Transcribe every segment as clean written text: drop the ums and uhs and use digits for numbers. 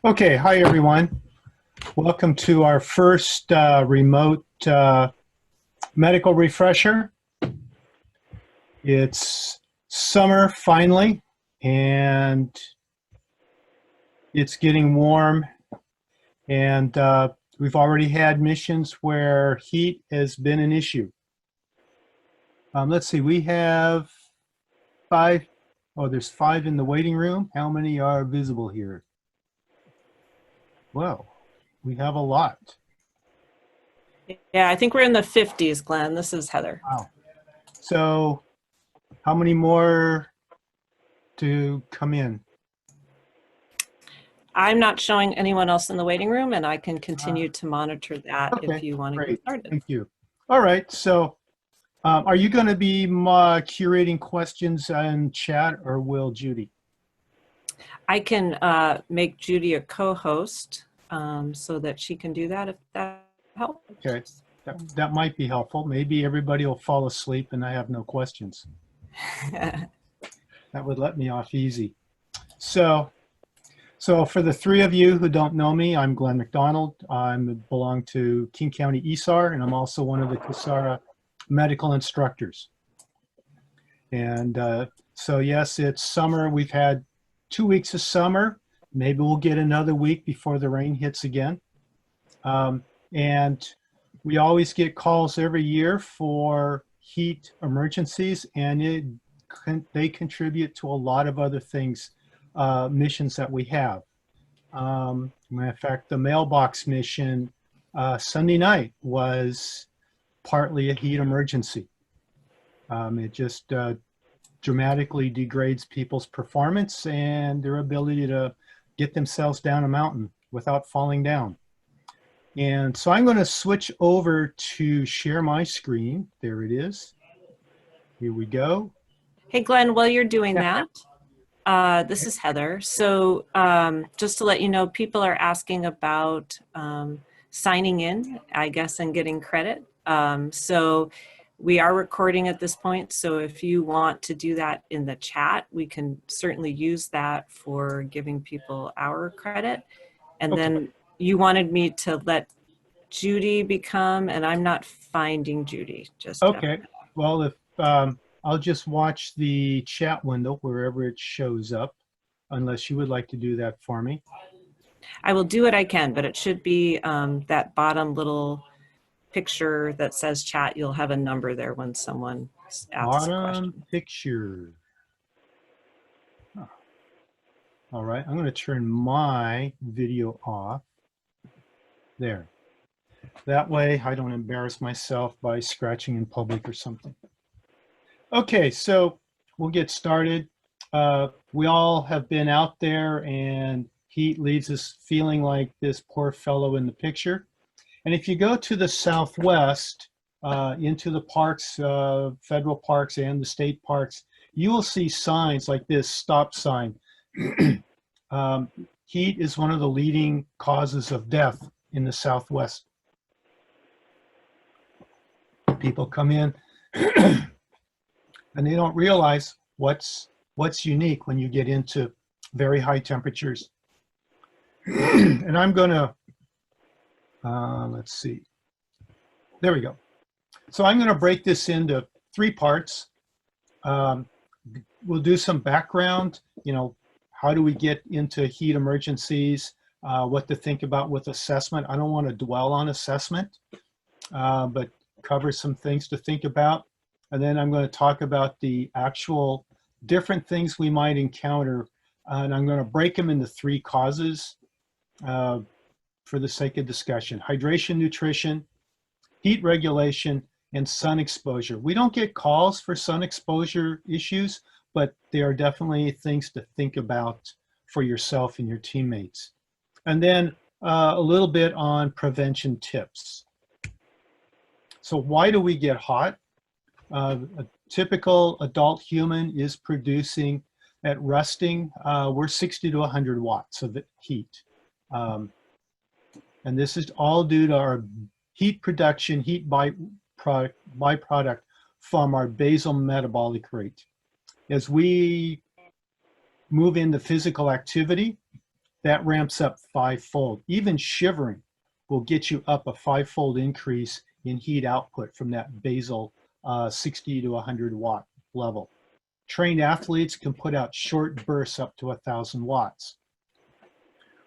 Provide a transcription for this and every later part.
Okay, hi everyone. Welcome to our first remote medical refresher. It's summer finally, and it's getting warm, and we've already had missions where heat has been an issue. Let's see, we have five. Oh, there's five in the waiting room. How many are visible here? Well, we have a lot. Yeah, I think we're in the 50s, Glenn. This is Heather. Wow. So how many more to come in? I'm not showing anyone else in the waiting room, and I can Uh, continue to monitor that if okay, you want to get great. started. Thank you. All right. So, are you going to be curating questions in chat, or will Judy? I can make Judy a co-host so that she can do that if that helps. Okay, that might be helpful. Maybe everybody will fall asleep and I have no questions. That would let me off easy. So, for the three of you who don't know me, I'm Glenn McDonald. I belong to King County ESAR, and I'm also one of the CASARA medical instructors. And so, yes, it's summer. We've had 2 weeks of summer. Maybe we'll get another week before the rain hits again. And we always get calls every year for heat emergencies, and they contribute to a lot of other things, missions that we have. Matter of fact, the mailbox mission Sunday night was partly a heat emergency. It just dramatically degrades people's performance and their ability to get themselves down a mountain without falling down. And so I'm going to switch over to share my screen. There it is. Here we go. Hey, Glenn, while you're doing Yeah. that, this is Heather. So just to let you know, people are asking about signing in, I guess, and getting credit. So we are recording at this point. So if you want to do that in the chat, we can certainly use that for giving people our credit. And Okay. then you wanted me to let Judy become, and I'm not finding Judy just yet. Okay. Well, if I'll just watch the chat window wherever it shows up, unless you would like to do that for me. I will do what I can, but it should be that bottom little picture that says chat. You'll have a number there when someone asks a Bottom question. picture. Huh. All right. I'm going to turn my video off. There. That way I don't embarrass myself by scratching in public or something. Okay, so we'll get started. We all have been out there, and heat leaves us feeling like this poor fellow in the picture. And if you go to the southwest, into the parks, federal parks and the state parks, you will see signs like this stop sign. Heat is one of the leading causes of death in the southwest. People come in and they don't realize what's unique when you get into very high temperatures. And I'm going to, let's see. There we go. So I'm going to break this into three parts. We'll do some background, how do we get into heat emergencies, what to think about with assessment. I don't want to dwell on assessment, but cover some things to think about. And then I'm going to talk about the actual different things we might encounter. And I'm going to break them into three causes for the sake of discussion: hydration, nutrition, heat regulation, and sun exposure. We don't get calls for sun exposure issues, but they are definitely things to think about for yourself and your teammates. And then a little bit on prevention tips. So why do we get hot? A typical adult human is producing, at resting, we're 60 to 100 watts of heat. And this is all due to our heat production, heat byproduct from our basal metabolic rate. As we move into physical activity, that ramps up fivefold. Even shivering will get you up a fivefold increase in heat output from that basal 60 to 100 watt level. Trained athletes can put out short bursts up to 1,000 watts.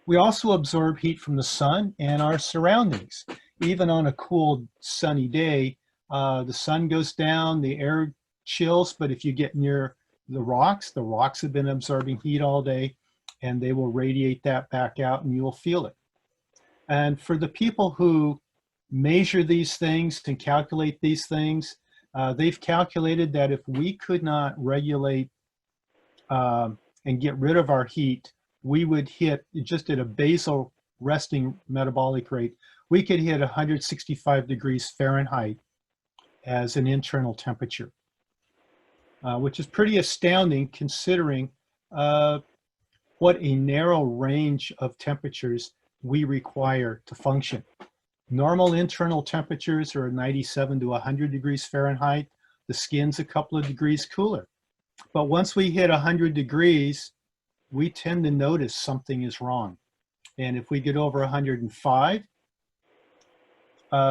We also absorb heat from the sun and our surroundings. Even on a cool sunny day, the sun goes down, the air chills, but if you get near the rocks have been absorbing heat all day, and they will radiate that back out and you will feel it. And for the people who measure these things and calculate these things, they've calculated that if we could not regulate and get rid of our heat, we would hit, just at a basal resting metabolic rate, we could hit 165 degrees Fahrenheit as an internal temperature, which is pretty astounding considering what a narrow range of temperatures we require to function. Normal internal temperatures are 97 to 100 degrees Fahrenheit. The skin's a couple of degrees cooler. But once we hit 100 degrees, we tend to notice something is wrong. And if we get over 105,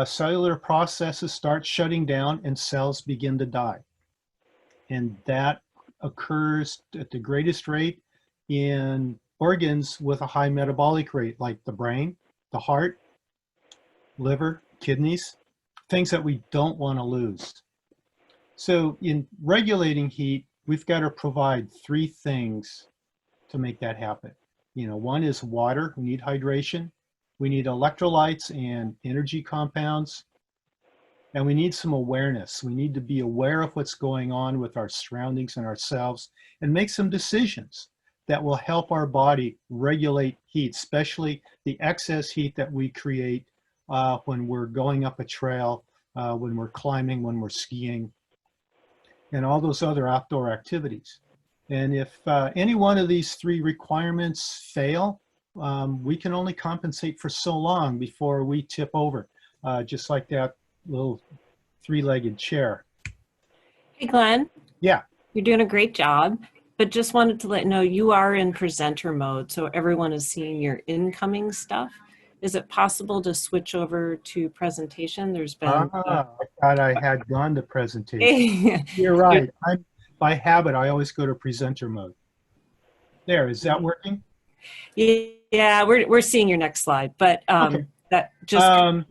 cellular processes start shutting down and cells begin to die. And that occurs at the greatest rate in organs with a high metabolic rate, like the brain, the heart, liver, kidneys, things that we don't want to lose. So in regulating heat, we've got to provide three things to make that happen. You know, one is water. We need hydration. We need electrolytes and energy compounds. And we need some awareness. We need to be aware of what's going on with our surroundings and ourselves and make some decisions that will help our body regulate heat, especially the excess heat that we create when we're going up a trail, when we're climbing, when we're skiing, and all those other outdoor activities. And if any one of these three requirements fail, we can only compensate for so long before we tip over, just like that little three-legged chair. Hey, Glenn. Yeah. You're doing a great job, but just wanted to let you know you are in presenter mode, so everyone is seeing your incoming stuff. Is it possible to switch over to presentation? There's been... I thought I had gone to presentation. You're right. By habit, I always go to presenter mode. There, is that working? Yeah, we're seeing your next slide, but okay. That just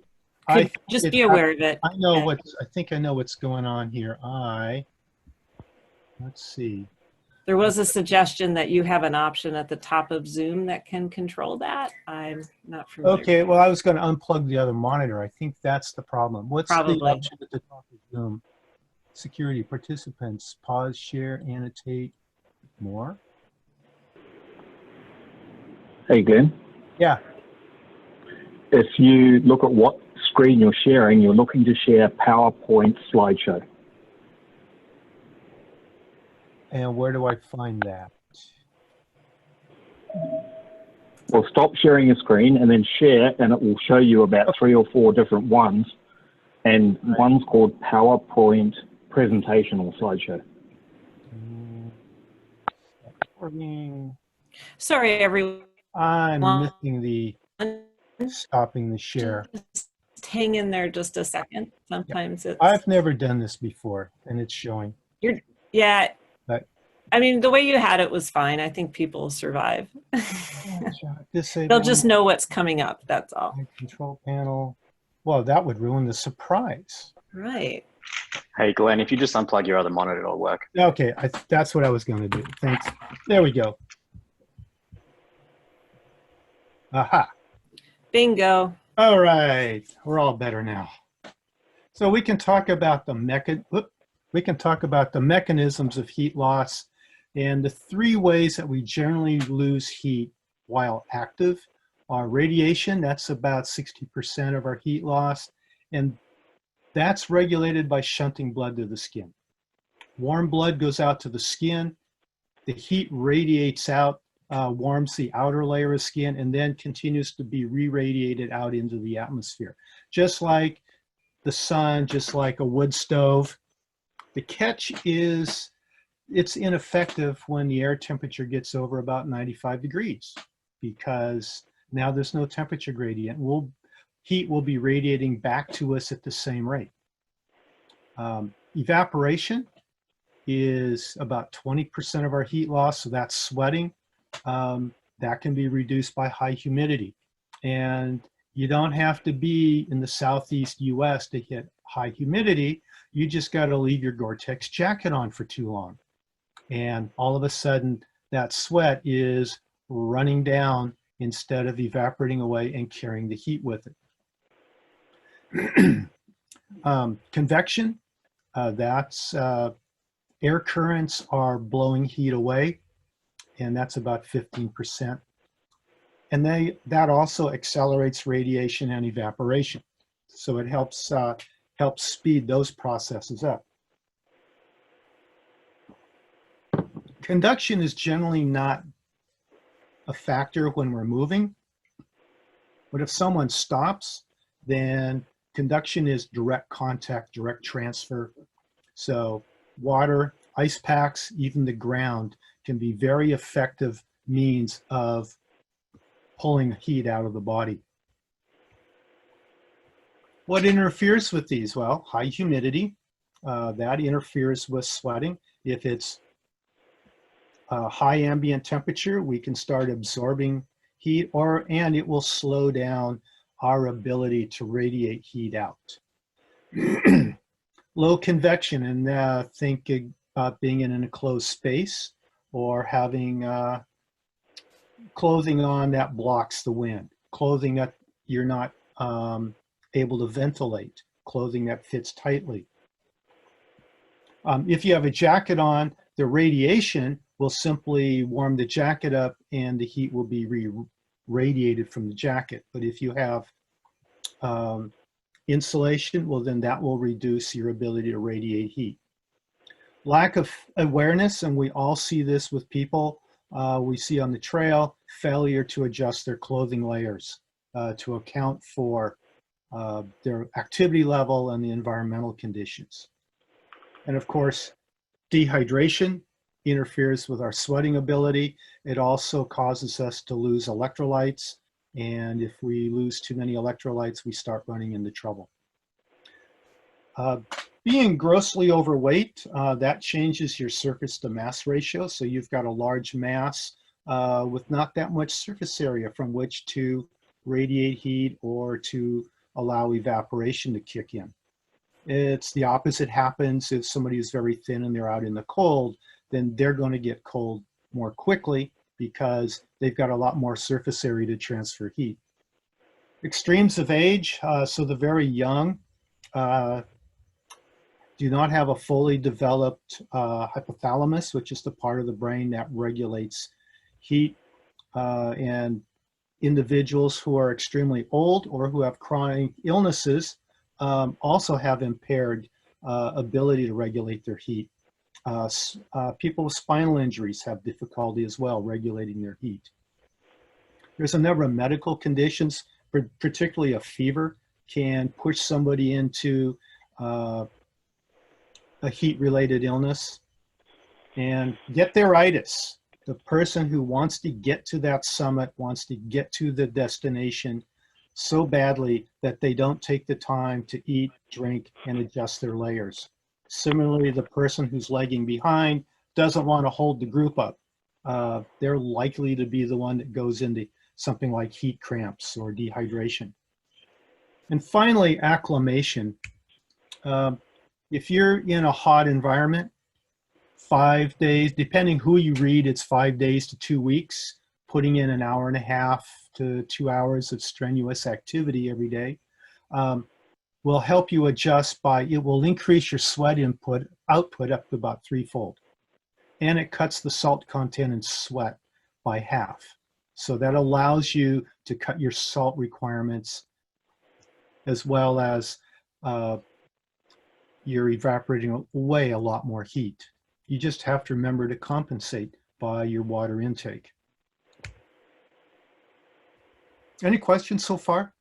just be aware of it. I know I think I know what's going on here. Let's see. There was a suggestion that you have an option at the top of Zoom that can control that. I'm not familiar. Okay, well, I was going to unplug the other monitor. I think that's the problem. What's Probably the option at the top of Zoom? Security, participants, pause, share, annotate, more. Hey, Glenn. Yeah. If you look at what screen you're sharing, you're looking to share PowerPoint slideshow. And where do I find that? Well, stop sharing your screen and then share, and it will show you about 3 or 4 different ones. And one's called PowerPoint presentation or slideshow. Sorry, everyone. I'm missing the stopping the share. Just hang in there just a second. Sometimes it's... I've never done this before, and it's showing. Yeah. But, I mean, the way you had it was fine. I think people will survive. They'll just know what's coming up. That's all. Control panel. Well, that would ruin the surprise. Right. Hey, Glenn, if you just unplug your other monitor, it'll work. Okay, that's what I was going to do. Thanks. There we go. Aha. Bingo. All right, we're all better now. So we can talk about the mechanisms of heat loss and the 3 ways that we generally lose heat while active are radiation. That's about 60% of our heat loss, and that's regulated by shunting blood to the skin. Warm blood goes out to the skin. The heat radiates out, warms the outer layer of skin, and then continues to be re-radiated out into the atmosphere. Just like the sun, just like a wood stove. The catch is it's ineffective when the air temperature gets over about 95 degrees. because now there's no temperature gradient. Heat will be radiating back to us at the same rate. Evaporation is about 20% of our heat loss, so that's sweating. That can be reduced by high humidity. And you don't have to be in the southeast US to hit high humidity. You just got to leave your Gore-Tex jacket on for too long. And all of a sudden, that sweat is running down instead of evaporating away and carrying the heat with it. Convection, that's air currents are blowing heat away, and that's about 15%. And that also accelerates radiation and evaporation. So it helps speed those processes up. Conduction is generally not a factor when we're moving, but if someone stops, then conduction is direct contact, direct transfer. So water, ice packs, even the ground can be very effective means of pulling heat out of the body. What interferes with these? Well, high humidity, that interferes with sweating. If it's high ambient temperature, we can start absorbing heat, and it will slow down our ability to radiate heat out. Low convection, and think about being in an enclosed space or having clothing on that blocks the wind, clothing that you're not able to ventilate, clothing that fits tightly. If you have a jacket on, the radiation will simply warm the jacket up and the heat will be radiated from the jacket. But if you have insulation, well, then that will reduce your ability to radiate heat. Lack of awareness, and we all see this with people we see on the trail, failure to adjust their clothing layers to account for their activity level and the environmental conditions. And of course, dehydration interferes with our sweating ability. It also causes us to lose electrolytes. And if we lose too many electrolytes, we start running into trouble. Being grossly overweight, that changes your surface to mass ratio. So you've got a large mass with not that much surface area from which to radiate heat or to allow evaporation to kick in. It's the opposite happens if somebody is very thin and they're out in the cold, then they're going to get cold more quickly because they've got a lot more surface area to transfer heat. Extremes of age, so the very young do not have a fully developed hypothalamus, which is the part of the brain that regulates heat. And individuals who are extremely old or who have chronic illnesses also have impaired ability to regulate their heat. People with spinal injuries have difficulty as well regulating their heat. There's a number of medical conditions, particularly a fever, can push somebody into a heat-related illness. And get-there-itis, the person who wants to get to that summit, wants to get to the destination so badly that they don't take the time to eat, drink, and adjust their layers. Similarly, the person who's lagging behind doesn't want to hold the group up. They're likely to be the one that goes into something like heat cramps or dehydration. And finally, acclimation. If you're in a hot environment, 5 days, depending who you read, it's 5 days to 2 weeks, putting in an hour and a half to 2 hours of strenuous activity every day will help you adjust it will increase your sweat output up to about threefold. And it cuts the salt content in sweat by half. So that allows you to cut your salt requirements as well as you're evaporating away a lot more heat. You just have to remember to compensate by your water intake. Any questions so far?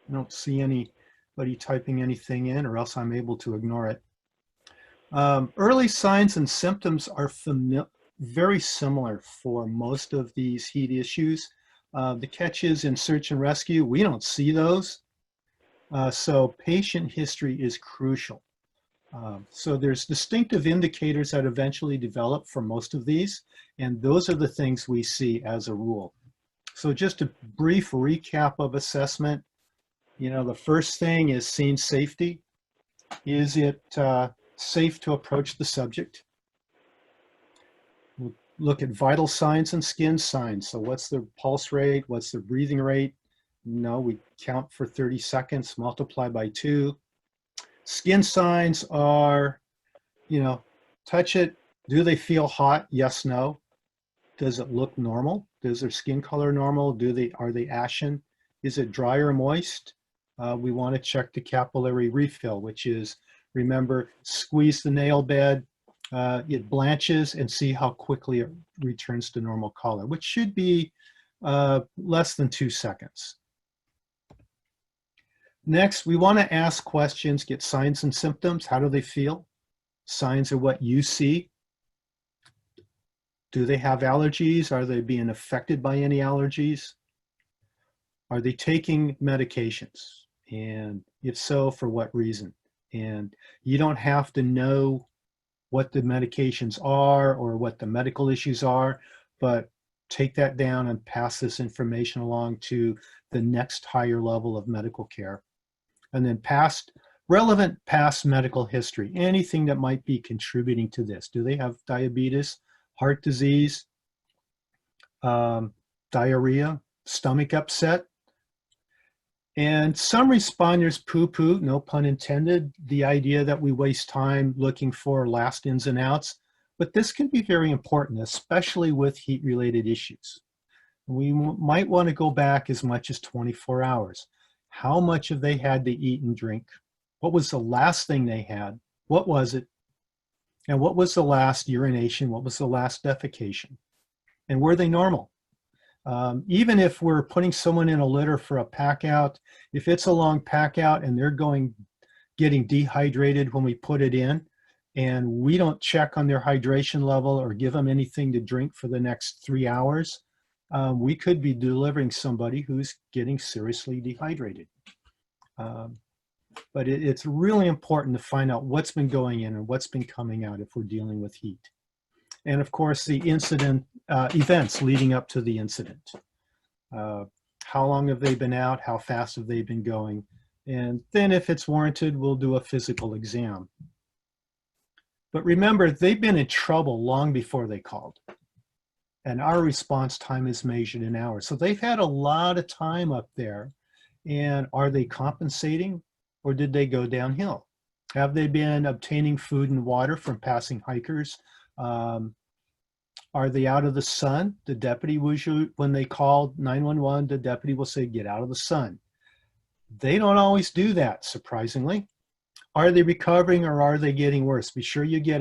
I don't see anybody typing anything in, or else I'm able to ignore it. Early signs and symptoms are very similar for most of these heat issues. The catch is in search and rescue, we don't see those. So patient history is crucial. So there's distinctive indicators that eventually develop for most of these, and those are the things we see as a rule. So just a brief recap of assessment. The first thing is scene safety. Is it safe to approach the subject? We'll look at vital signs and skin signs. So what's their pulse rate? What's their breathing rate? We count for 30 seconds, multiply by 2. Skin signs are, touch it. Do they feel hot? Yes, no. Does it look normal? Does their skin color normal? Are they ashen? Is it dry or moist? We want to check the capillary refill, which is, remember, squeeze the nail bed, it blanches, and see how quickly it returns to normal color, which should be less than 2 seconds. Next, we want to ask questions, get signs and symptoms. How do they feel? Signs are what you see. Do they have allergies? Are they being affected by any allergies? Are they taking medications? And if so, for what reason? And you don't have to know what the medications are or what the medical issues are, but take that down and pass this information along to the next higher level of medical care. And then relevant past medical history, anything that might be contributing to this. Do they have diabetes, heart disease, diarrhea, stomach upset? And some responders poo-poo, no pun intended, the idea that we waste time looking for last ins and outs. But this can be very important, especially with heat-related issues. We might want to go back as much as 24 hours. How much have they had to eat and drink? What was the last thing they had? What was it? And what was the last urination? What was the last defecation? And were they normal? Even if we're putting someone in a litter for a pack out, if it's a long pack out and they're getting dehydrated when we put it in, and we don't check on their hydration level or give them anything to drink for the next 3 hours, we could be delivering somebody who's getting seriously dehydrated. But it's really important to find out what's been going in and what's been coming out if we're dealing with heat. And of course, the incident events leading up to the incident. How long have they been out? How fast have they been going? And then if it's warranted, we'll do a physical exam. But remember, they've been in trouble long before they called. And our response time is measured in hours. So they've had a lot of time up there. And are they compensating, or did they go downhill? Have they been obtaining food and water from passing hikers? Are they out of the sun? The deputy when they called 911, the deputy will say, get out of the sun. They don't always do that, surprisingly. Are they recovering, or are they getting worse? Be sure you get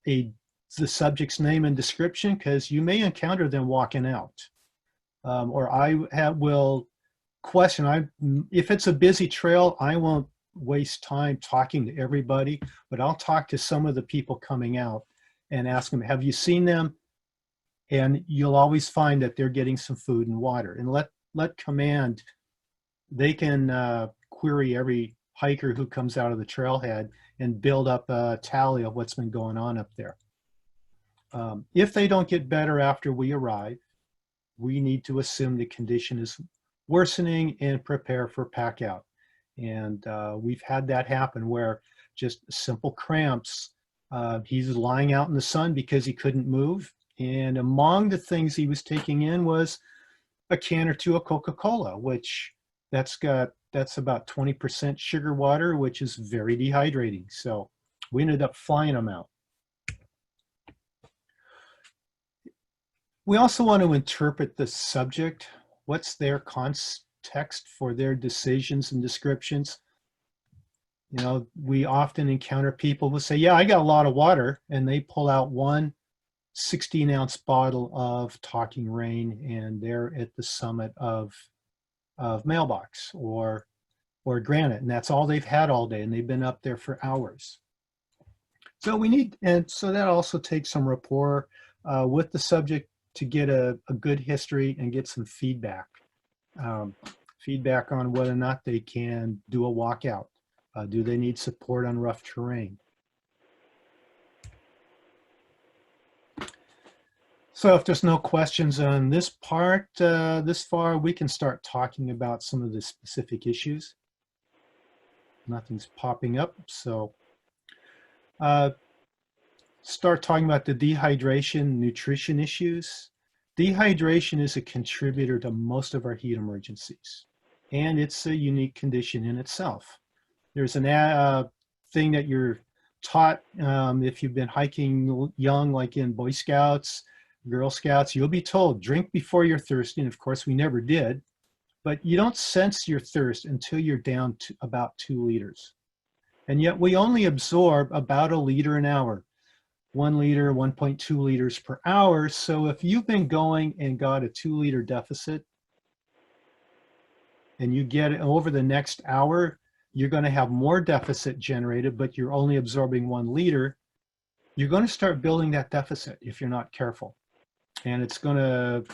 the subject's name and description, because you may encounter them walking out. Or I will question, if it's a busy trail, I won't waste time talking to everybody, but I'll talk to some of the people coming out and ask them, have you seen them? And you'll always find that they're getting some food and water. And let command, they can query every hiker who comes out of the trailhead and build up a tally of what's been going on up there. If they don't get better after we arrive, we need to assume the condition is worsening and prepare for pack out. And we've had that happen where just simple cramps, he's lying out in the sun because he couldn't move. And among the things he was taking in was a can or two of Coca-Cola, which that's about 20% sugar water, which is very dehydrating. So we ended up flying them out. We also want to interpret the subject. What's their context for their decisions and descriptions? We often encounter people who say, yeah, I got a lot of water, and they pull out one 16-ounce bottle of Talking Rain, and they're at the summit of Mailbox or Granite, and that's all they've had all day, and they've been up there for hours. So and so that also takes some rapport with the subject. to get a good history and get some feedback. Feedback on whether or not they can do a walkout. Do they need support on rough terrain? So if there's no questions on this part this far, we can start talking about some of the specific issues. Nothing's popping up, so start talking about the dehydration, nutrition issues. Dehydration is a contributor to most of our heat emergencies, and it's a unique condition in itself. There's an thing that you're taught if you've been hiking young, like in Boy Scouts, Girl Scouts, you'll be told, drink before you're thirsty. And of course, we never did. But you don't sense your thirst until you're down to about 2 liters. And yet we only absorb about 1 liter an hour. 1 liter, 1.2 liters per hour. So if you've been going and got a 2-liter deficit, and you get it over the next hour, you're going to have more deficit generated, but you're only absorbing 1 liter. You're going to start building that deficit if you're not careful. And it's going to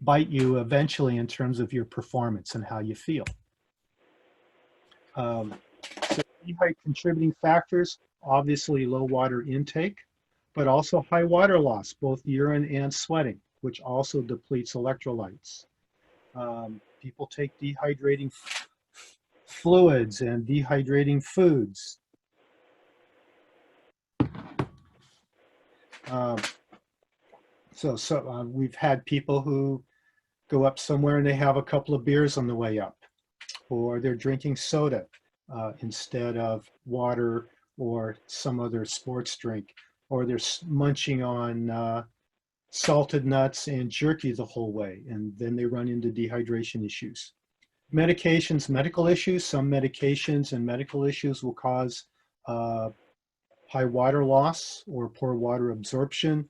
bite you eventually in terms of your performance and how you feel. So contributing factors, obviously low water intake, but also high water loss, both urine and sweating, which also depletes electrolytes. People take dehydrating fluids and dehydrating foods. We've had people who go up somewhere and they have a couple of beers on the way up, or they're drinking soda instead of water or some other sports drink, or they're munching on salted nuts and jerky the whole way, and then they run into dehydration issues. Medications, medical issues, some medications and medical issues will cause high water loss or poor water absorption.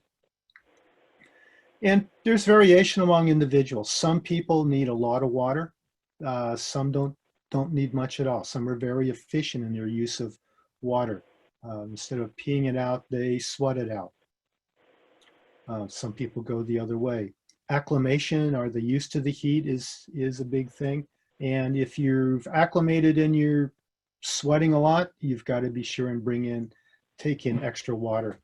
And there's variation among individuals. Some people need a lot of water. Some don't need much at all. Some are very efficient in their use of water. Instead of peeing it out, they sweat it out. Some people go the other way. Acclimation, are they used to the heat, is a big thing. And if you've acclimated and you're sweating a lot, you've got to be sure and take in extra water.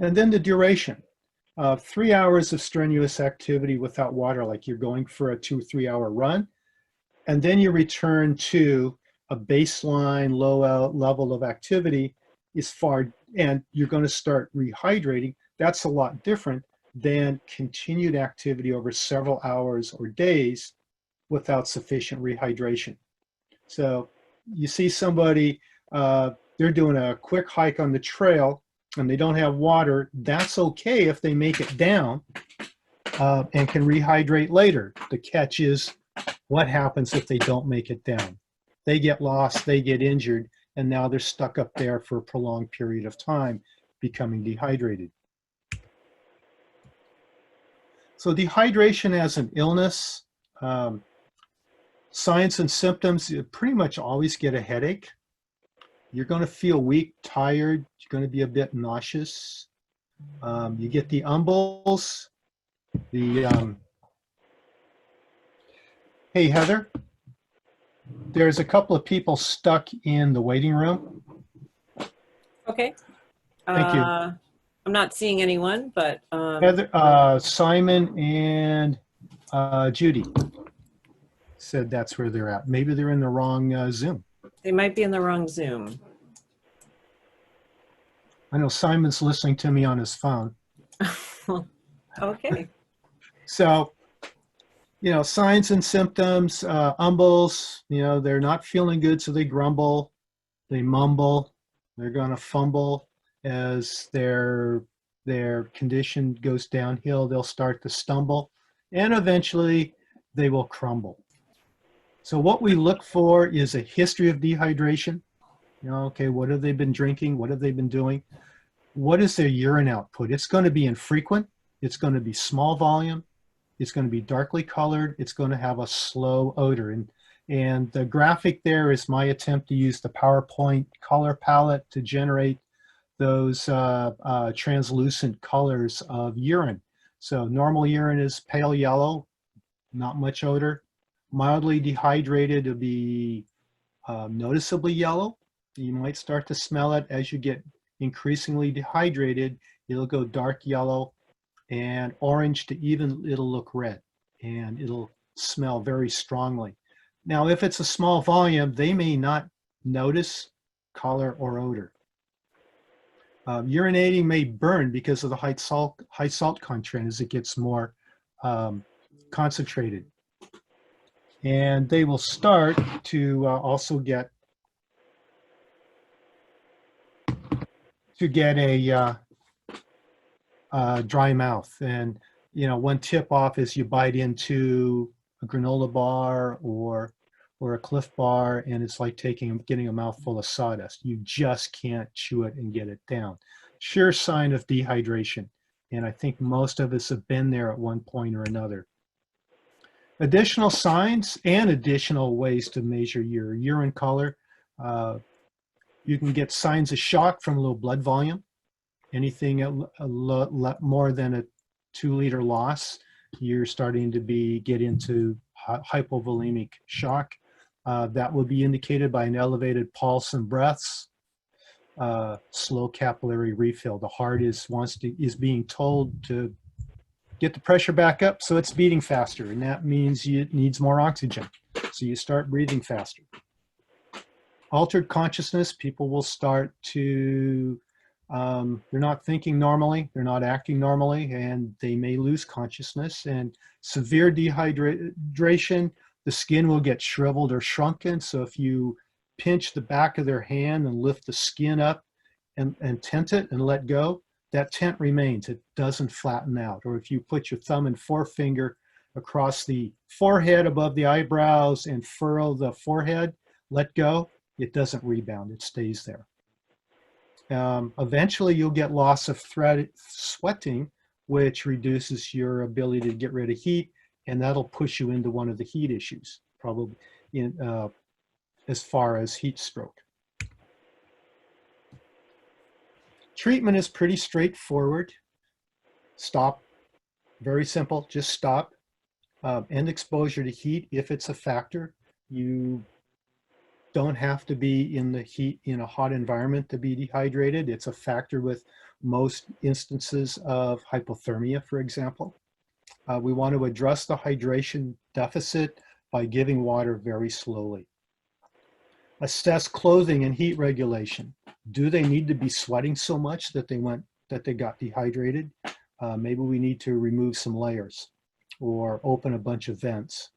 And then the duration. 3 hours of strenuous activity without water, like you're going for a 2 or 3 hour run, and then you return to a baseline low level of activity and you're going to start rehydrating. That's a lot different than continued activity over several hours or days without sufficient rehydration. So you see somebody, they're doing a quick hike on the trail and they don't have water. That's okay if they make it down and can rehydrate later. The catch is, what happens if they don't make it down? They get lost, they get injured, and now they're stuck up there for a prolonged period of time, becoming dehydrated. So dehydration as an illness, signs and symptoms, you pretty much always get a headache. You're going to feel weak, tired. You're going to be a bit nauseous. You get the umbles. Hey, Heather, there's a couple of people stuck in the waiting room. Okay. Thank you. I'm not seeing anyone, but Heather, Simon and Judy said that's where they're at. Maybe they're in the wrong Zoom. they might be in the wrong Zoom. I know Simon's listening to me on his phone. Okay. So, signs and symptoms, umbles, they're not feeling good, so they grumble, they mumble, they're going to fumble as their condition goes downhill. They'll start to stumble, and eventually they will crumble. So what we look for is a history of dehydration. Okay, what have they been drinking? What have they been doing? What is their urine output? It's going to be infrequent. It's going to be small volume. It's going to be darkly colored. It's going to have a slow odor. And the graphic there is my attempt to use the PowerPoint color palette to generate those translucent colors of urine. So normal urine is pale yellow, not much odor. Mildly dehydrated will be noticeably yellow. You might start to smell it. As you get increasingly dehydrated, it'll go dark yellow and orange to even it'll look red, and it'll smell very strongly. Now, if it's a small volume, they may not notice color or odor. Urinating may burn because of the high salt content as it gets more concentrated. And they will start to also get a dry mouth. And one tip off is you bite into a granola bar or a Cliff Bar, and it's like getting a mouthful of sawdust. You just can't chew it and get it down. Sure sign of dehydration. And I think most of us have been there at one point or another. Additional signs and additional ways to measure your urine color. You can get signs of shock from low blood volume. Anything at more than a 2-liter loss, you're starting to get into hypovolemic shock. That will be indicated by an elevated pulse and breaths, slow capillary refill. The heart is being told to get the pressure back up, so it's beating faster, and that means it needs more oxygen. So you start breathing faster. Altered consciousness, people will start to, they're not thinking normally, they're not acting normally, and they may lose consciousness. And severe dehydration, the skin will get shriveled or shrunken. So if you pinch the back of their hand and lift the skin up and tent it and let go, that tent remains. It doesn't flatten out. Or if you put your thumb and forefinger across the forehead above the eyebrows and furrow the forehead, let go, it doesn't rebound. It stays there. Eventually, you'll get loss of sweating, which reduces your ability to get rid of heat, and that'll push you into one of the heat issues, probably as far as heat stroke. Treatment is pretty straightforward. Stop. Very simple. Just stop. End exposure to heat if it's a factor. You don't have to be in the heat in a hot environment to be dehydrated. It's a factor with most instances of hypothermia, for example. We want to address the hydration deficit by giving water very slowly. Assess clothing and heat regulation. Do they need to be sweating so much that they got dehydrated? Maybe we need to remove some layers or open a bunch of vents.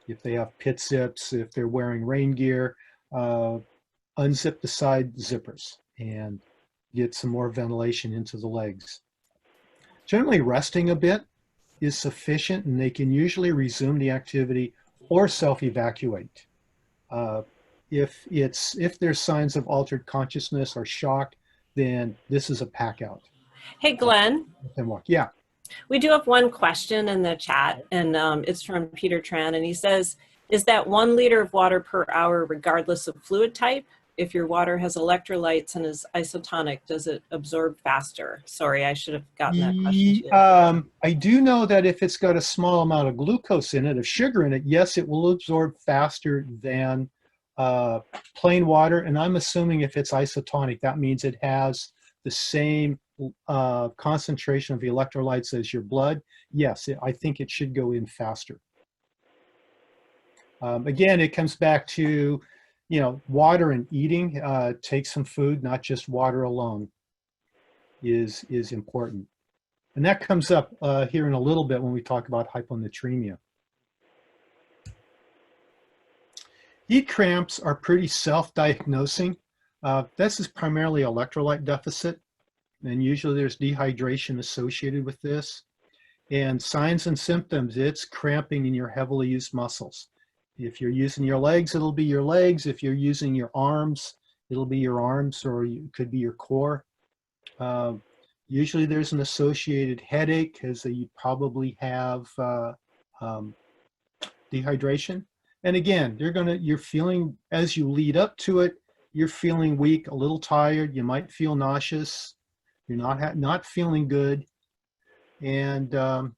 If they have pit zips, if they're wearing rain gear, unzip the side zippers and get some more ventilation into the legs. Generally, resting a bit is sufficient, and they can usually resume the activity or self-evacuate. If there's signs of altered consciousness or shock, then this is a pack out. Hey, Glenn. And walk. Yeah. We do have one question in the chat, and it's from Peter Tran, and he says, is that 1 liter of water per hour regardless of fluid type? If your water has electrolytes and is isotonic, does it absorb faster? Sorry, I should have gotten that question. I do know that if it's got a small amount of glucose in it, of sugar in it, yes, it will absorb faster than plain water. And I'm assuming if it's isotonic, that means it has the same concentration of the electrolytes as your blood. Yes, I think it should go in faster. Again, it comes back to, water and eating. Take some food, not just water alone is important. And that comes up here in a little bit when we talk about hyponatremia. Heat cramps are pretty self-diagnosing. This is primarily electrolyte deficit, and usually there's dehydration associated with this. And signs and symptoms, it's cramping in your heavily used muscles. If you're using your legs, it'll be your legs. If you're using your arms, it'll be your arms, or it could be your core. Usually there's an associated headache, because you probably have dehydration. And again, you're feeling, as you lead up to it, you're feeling weak, a little tired. You might feel nauseous. You're not feeling good. And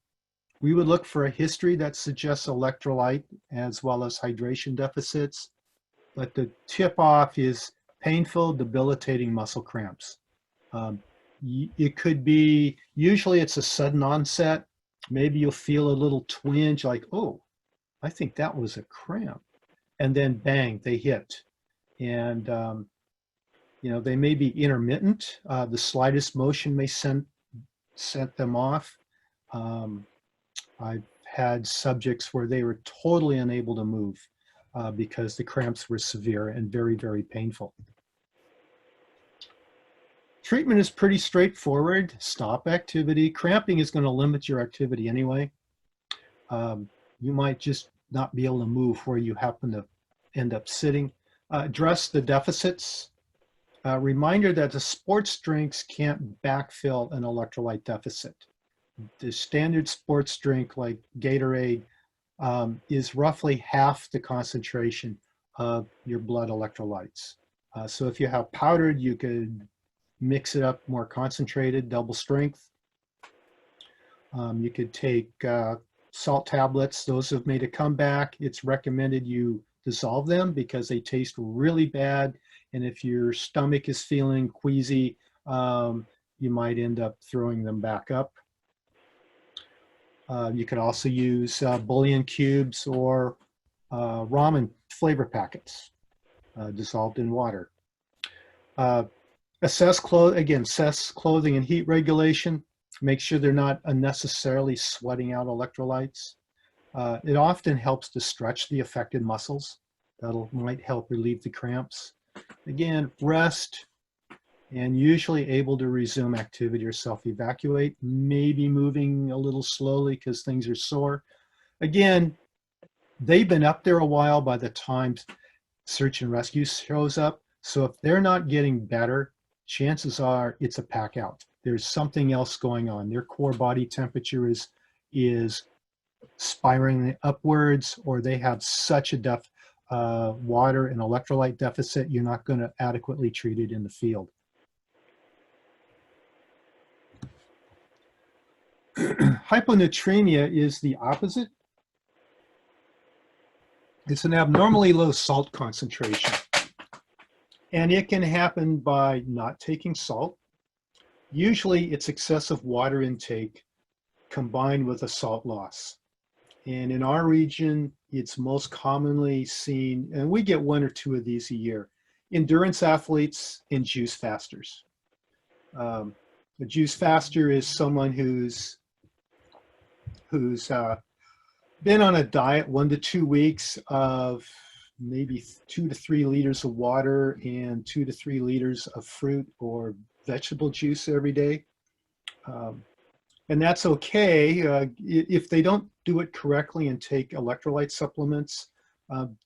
we would look for a history that suggests electrolyte as well as hydration deficits. But the tip off is painful, debilitating muscle cramps. It could be, usually it's a sudden onset. Maybe you'll feel a little twinge like, oh, I think that was a cramp. And then bang, they hit. And, they may be intermittent. The slightest motion may set them off. I've had subjects where they were totally unable to move because the cramps were severe and very, very painful. Treatment is pretty straightforward. Stop activity. Cramping is going to limit your activity anyway. You might just not be able to move where you happen to end up sitting. Address the deficits. Reminder that the sports drinks can't backfill an electrolyte deficit. The standard sports drink like Gatorade is roughly half the concentration of your blood electrolytes. So if you have powdered, you could mix it up more concentrated, double strength. You could take salt tablets. Those have made a comeback. It's recommended you dissolve them because they taste really bad. And if your stomach is feeling queasy, you might end up throwing them back up. You could also use bouillon cubes or ramen flavor packets dissolved in water. Assess clothing and heat regulation. Make sure they're not unnecessarily sweating out electrolytes. It often helps to stretch the affected muscles. Might help relieve the cramps. Again, rest, and usually able to resume activity or self-evacuate, maybe moving a little slowly because things are sore. Again, they've been up there a while by the time search and rescue shows up. So if they're not getting better, chances are it's a pack out. There's something else going on. Their core body temperature is spiraling upwards, or they have such a water and electrolyte deficit, you're not going to adequately treat it in the field. Hyponatremia is the opposite. It's an abnormally low salt concentration. And it can happen by not taking salt. Usually it's excessive water intake combined with a salt loss. And in our region, it's most commonly seen, and we get 1 or 2 of these a year, endurance athletes and juice fasters. A juice faster is someone who's been on a diet 1 to 2 weeks of maybe 2 to 3 liters of water and 2 to 3 liters of fruit or vegetable juice every day. And that's okay. If they don't do it correctly and take electrolyte supplements,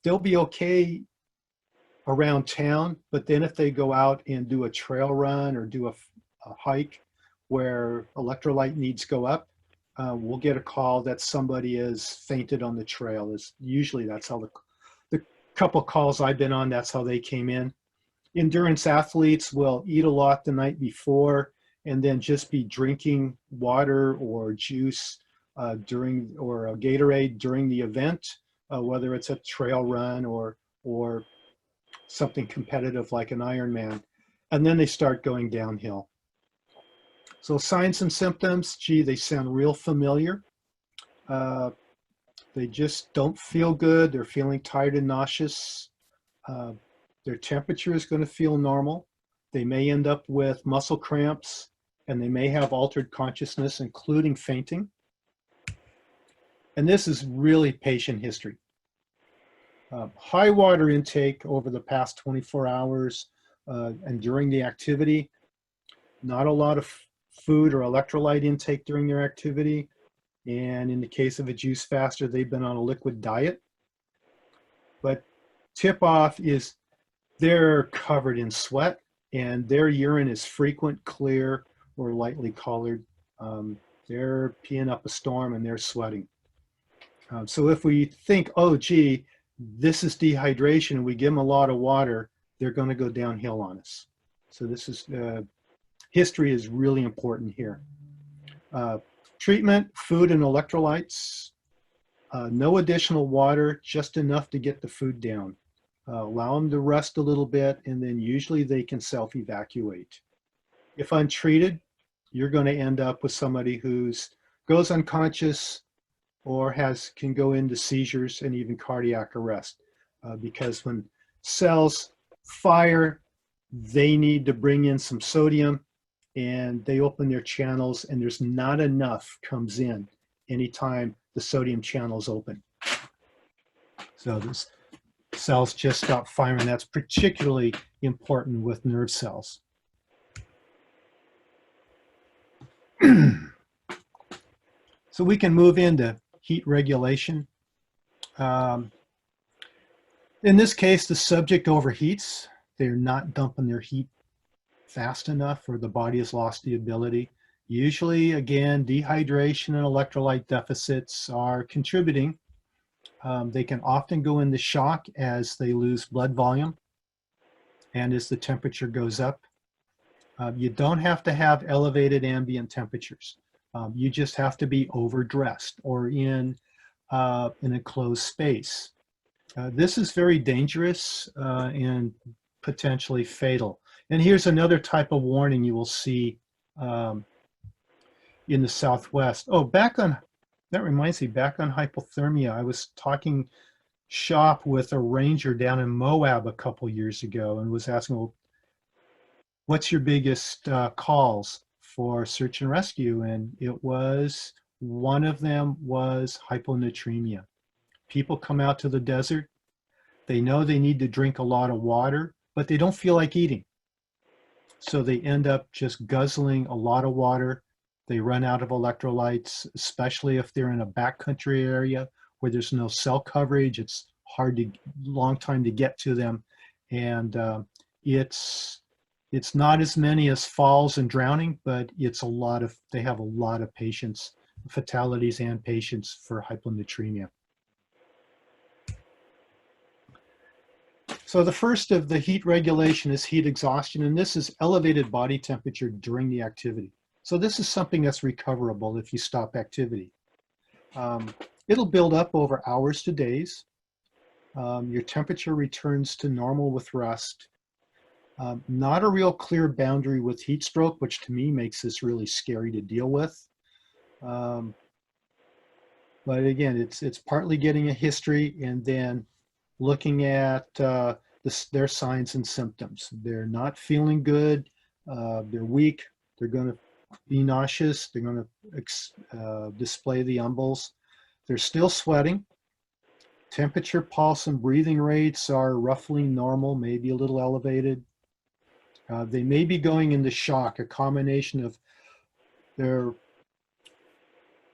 they'll be okay around town. But then if they go out and do a trail run or do a hike where electrolyte needs go up, we'll get a call that somebody has fainted on the trail. Usually that's how the couple calls I've been on, that's how they came in. Endurance athletes will eat a lot the night before and then just be drinking water or juice or a Gatorade during the event, whether it's a trail run or something competitive like an Ironman. And then they start going downhill. So signs and symptoms, gee, they sound real familiar. They just don't feel good. They're feeling tired and nauseous. Their temperature is going to feel normal. They may end up with muscle cramps, and they may have altered consciousness, including fainting. And this is really patient history. High water intake over the past 24 hours and during the activity. Not a lot of food or electrolyte intake during their activity. And in the case of a juice faster, they've been on a liquid diet. But tip off is they're covered in sweat and their urine is frequent, clear, or lightly colored. They're peeing up a storm and they're sweating. So if we think, oh, gee, this is dehydration and we give them a lot of water, they're going to go downhill on us. So this is, history is really important here. Treatment, food and electrolytes. No additional water, just enough to get the food down. Allow them to rest a little bit, and then usually they can self-evacuate. If untreated, you're going to end up with somebody who's goes unconscious or can go into seizures and even cardiac arrest. Because when cells fire, they need to bring in some sodium, and they open their channels, and there's not enough comes in anytime the sodium channels open. So this cells just stop firing. That's particularly important with nerve cells. So we can move into heat regulation. In this case, the subject overheats. They're not dumping their heat fast enough, or the body has lost the ability. Usually, again, dehydration and electrolyte deficits are contributing. They can often go into shock as they lose blood volume and as the temperature goes up. You don't have to have elevated ambient temperatures. You just have to be overdressed or in an enclosed space. This is very dangerous and potentially fatal. And here's another type of warning you will see in the Southwest. Oh, that reminds me, back on hypothermia, I was talking shop with a ranger down in Moab a couple years ago and was asking, well, what's your biggest calls for search and rescue? And one of them was hyponatremia. People come out to the desert. They know they need to drink a lot of water, but they don't feel like eating. So they end up just guzzling a lot of water. They run out of electrolytes, especially if they're in a backcountry area where there's no cell coverage. It's long time to get to them. And it's not as many as falls and drowning, but they have a lot of patients, fatalities and patients for hyponatremia. So the first of the heat regulation is heat exhaustion, and this is elevated body temperature during the activity. So this is something that's recoverable if you stop activity. It'll build up over hours to days. Your temperature returns to normal with rest. Not a real clear boundary with heat stroke, which to me makes this really scary to deal with. But again, it's partly getting a history and then looking at their signs and symptoms. They're not feeling good. They're weak. They're going to be nauseous. They're going to display the umbles. They're still sweating. Temperature, pulse, and breathing rates are roughly normal, maybe a little elevated. They may be going into shock, a combination of their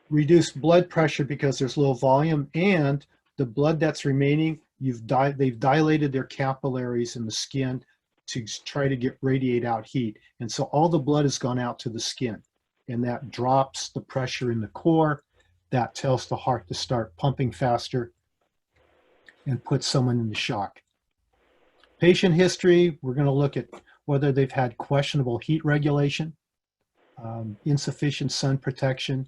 reduced blood pressure because there's low volume, and the blood that's remaining, they've dilated their capillaries in the skin to try to radiate out heat. And so all the blood has gone out to the skin, and that drops the pressure in the core. That tells the heart to start pumping faster and put someone into shock. Patient history, we're going to look at whether they've had questionable heat regulation, insufficient sun protection,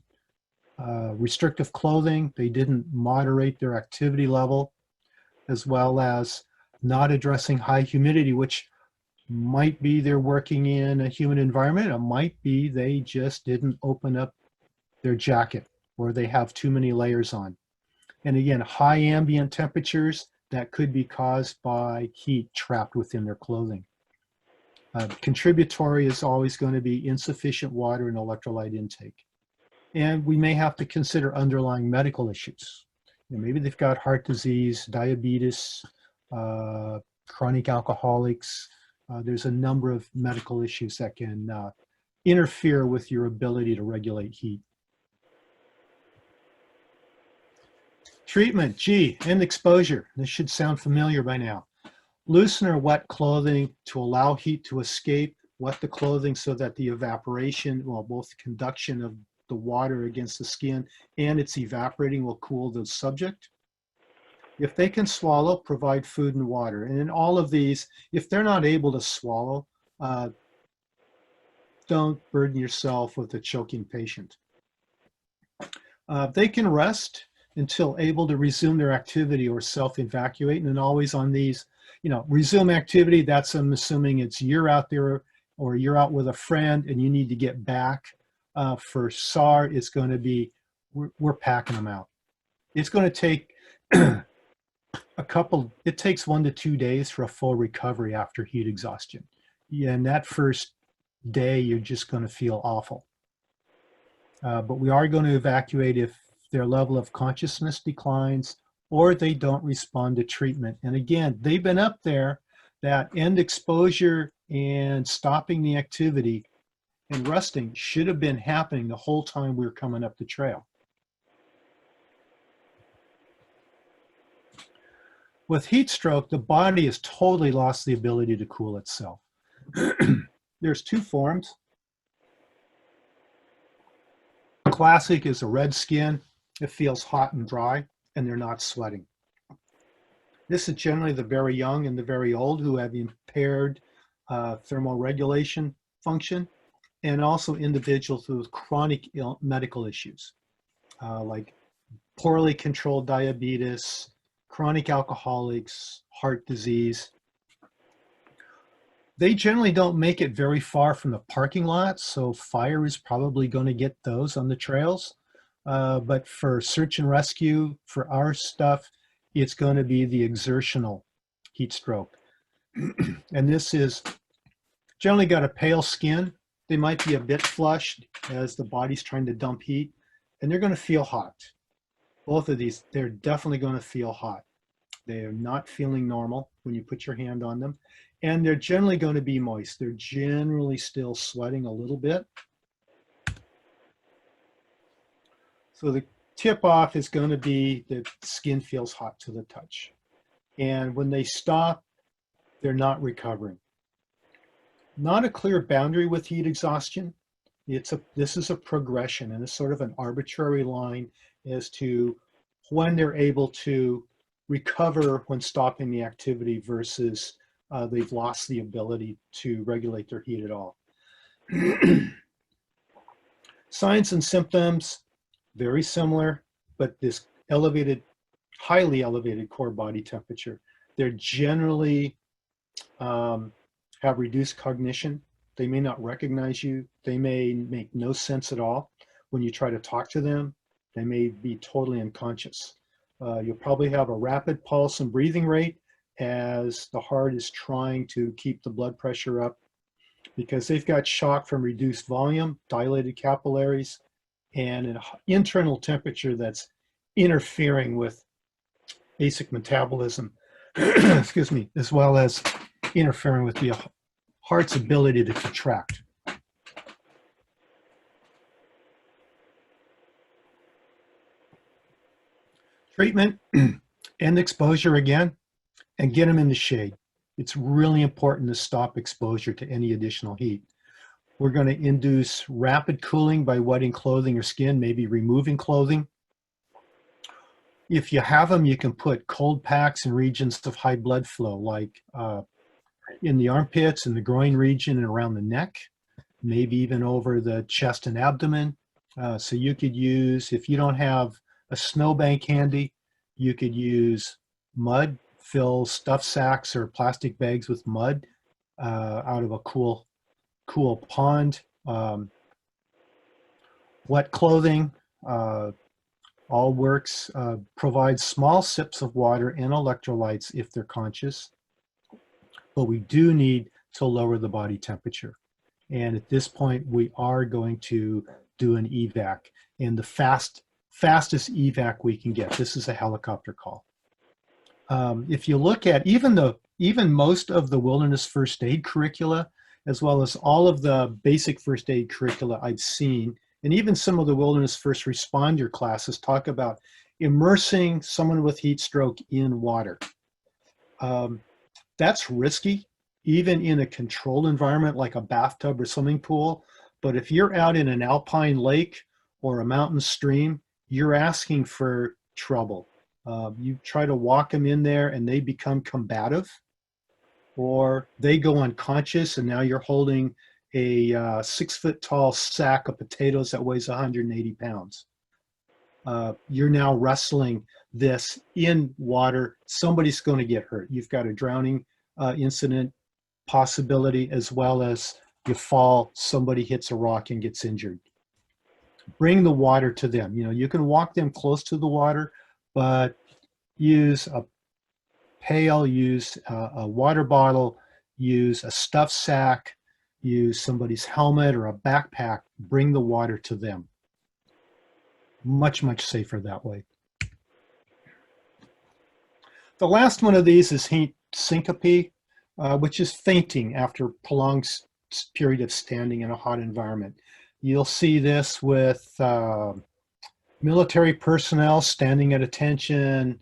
restrictive clothing, they didn't moderate their activity level, as well as not addressing high humidity, which might be they're working in a humid environment. It might be they just didn't open up their jacket or they have too many layers on. And again, high ambient temperatures that could be caused by heat trapped within their clothing. Contributory is always going to be insufficient water and electrolyte intake. And we may have to consider underlying medical issues. Maybe they've got heart disease, diabetes, chronic alcoholics. There's a number of medical issues that can interfere with your ability to regulate heat. Treatment, and exposure. This should sound familiar by now. Loosen or wet clothing to allow heat to escape. Wet the clothing so that the evaporation, both the conduction of the water against the skin and it's evaporating will cool the subject. If they can swallow, provide food and water. And in all of these, if they're not able to swallow, don't burden yourself with a choking patient. They can rest until able to resume their activity or self-evacuate, and then always on these, resume activity, that's I'm assuming it's you're out there or you're out with a friend and you need to get back. For SAR, it's going to be, we're packing them out. It's going to take it takes 1 to 2 days for a full recovery after heat exhaustion. Yeah, and that first day, you're just going to feel awful. But we are going to evacuate if their level of consciousness declines or they don't respond to treatment. And again, they've been up there, that end exposure and stopping the activity and resting should have been happening the whole time we were coming up the trail. With heat stroke, the body has totally lost the ability to cool itself. There's two forms. Classic is a red skin. It feels hot and dry, and they're not sweating. This is generally the very young and the very old who have impaired thermal regulation function, and also individuals with chronic medical issues, like poorly controlled diabetes, chronic alcoholics, heart disease. They generally don't make it very far from the parking lot, so fire is probably going to get those on the trails. But for search and rescue, for our stuff, it's going to be the exertional heat stroke. And this is generally got a pale skin. They might be a bit flushed as the body's trying to dump heat, and they're going to feel hot. Both of these, they're definitely going to feel hot. They are not feeling normal when you put your hand on them. And they're generally going to be moist. They're generally still sweating a little bit. So the tip off is going to be the skin feels hot to the touch. And when they stop, they're not recovering. Not a clear boundary with heat exhaustion. This is a progression, and it's sort of an arbitrary line as to when they're able to recover when stopping the activity versus they've lost the ability to regulate their heat at all. Signs and symptoms, very similar, but this elevated, highly elevated core body temperature. They're generally have reduced cognition. They may not recognize you. They may make no sense at all. When you try to talk to them, they may be totally unconscious. You'll probably have a rapid pulse and breathing rate as the heart is trying to keep the blood pressure up because they've got shock from reduced volume, dilated capillaries, and an internal temperature that's interfering with basic metabolism, excuse me, as well as interfering with the heart's ability to contract. Treatment and exposure again, and get them in the shade. It's really important to stop exposure to any additional heat. We're going to induce rapid cooling by wetting clothing or skin, maybe removing clothing. If you have them, you can put cold packs in regions of high blood flow, like in the armpits, in the groin region, and around the neck, maybe even over the chest and abdomen. So you could use, if you don't have a snowbank handy, you could use mud, fill stuff sacks or plastic bags with mud out of a cool pond. Wet clothing, all works. Provide small sips of water and electrolytes if they're conscious. But we do need to lower the body temperature. And at this point, we are going to do an evac. And the fastest evac we can get, this is a helicopter call. If you look at even most of the wilderness first aid curricula, as well as all of the basic first aid curricula I've seen, and even some of the wilderness first responder classes talk about immersing someone with heat stroke in water. That's risky, even in a controlled environment like a bathtub or swimming pool. But if you're out in an alpine lake or a mountain stream, you're asking for trouble. You try to walk them in there and they become combative, or they go unconscious and now you're holding a 6 foot tall sack of potatoes that weighs 180 pounds. you're now wrestling this in water. Somebody's going to get hurt. You've got a drowning incident possibility, as well as you fall, somebody hits a rock and gets injured. Bring the water to them. You know, you can walk them close to the water, but use a pail, use a water bottle, use a stuff sack, use somebody's helmet or a backpack. Bring the water to them. Much, much safer that way. The last one of these is heat syncope, which is fainting after prolonged period of standing in a hot environment. You'll see this with military personnel standing at attention,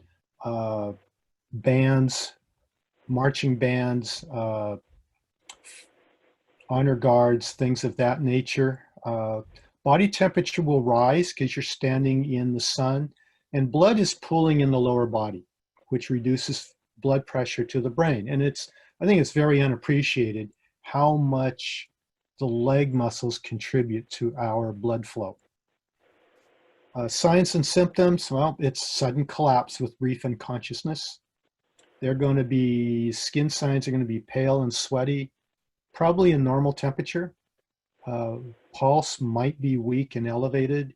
bands, marching bands, honor guards, things of that nature. Body temperature will rise because you're standing in the sun, and blood is pooling in the lower body, which reduces blood pressure to the brain. And I think it's very unappreciated how much the leg muscles contribute to our blood flow. Signs and symptoms, well, it's sudden collapse with brief unconsciousness. They're going to be, skin signs are going to be pale and sweaty, probably a normal temperature. Pulse might be weak and elevated.